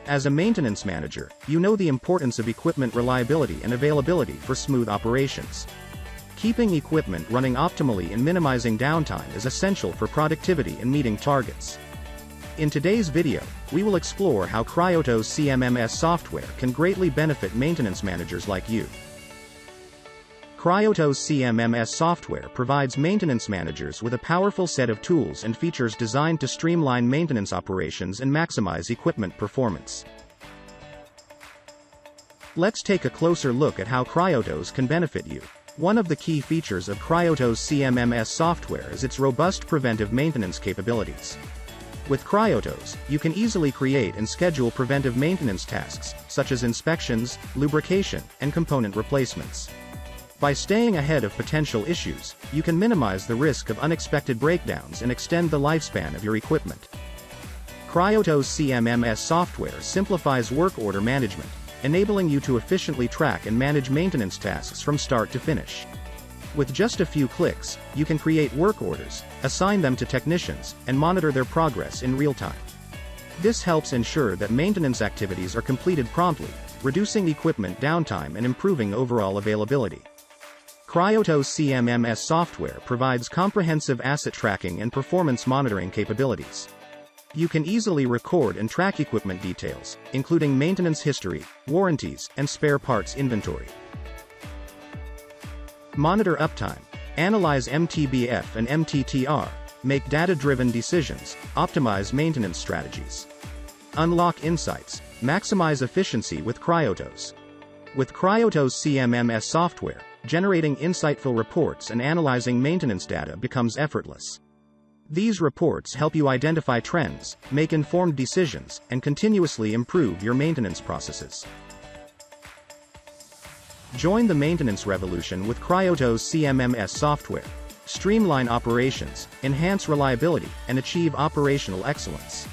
As a maintenance manager, you know the importance of equipment reliability and availability for smooth operations. Keeping equipment running optimally and minimizing downtime is essential for productivity and meeting targets. In today's video, we will explore how Cryotos CMMS software can greatly benefit maintenance managers like you. Cryotos CMMS software provides maintenance managers with a powerful set of tools and features designed to streamline maintenance operations and maximize equipment performance. Let's take a closer look at how Cryotos can benefit you. One of the key features of Cryotos CMMS software is its robust preventive maintenance capabilities. With Cryotos, you can easily create and schedule preventive maintenance tasks, such as inspections, lubrication, and component replacements. By staying ahead of potential issues, you can minimize the risk of unexpected breakdowns and extend the lifespan of your equipment. Cryotos CMMS software simplifies work order management, enabling you to efficiently track and manage maintenance tasks from start to finish. With just a few clicks, you can create work orders, assign them to technicians, and monitor their progress in real time. This helps ensure that maintenance activities are completed promptly, reducing equipment downtime and improving overall availability. Cryotos CMMS software provides comprehensive asset tracking and performance monitoring capabilities. You can easily record and track equipment details, including maintenance history, warranties, and spare parts inventory. Monitor uptime, analyze MTBF and MTTR, make data-driven decisions, optimize maintenance strategies. Unlock insights, maximize efficiency with Cryotos. With Cryotos CMMS software, generating insightful reports and analyzing maintenance data becomes effortless. These reports help you identify trends, make informed decisions, and continuously improve your maintenance processes. Join the maintenance revolution with Cryotos CMMS software. Streamline operations, enhance reliability, and achieve operational excellence.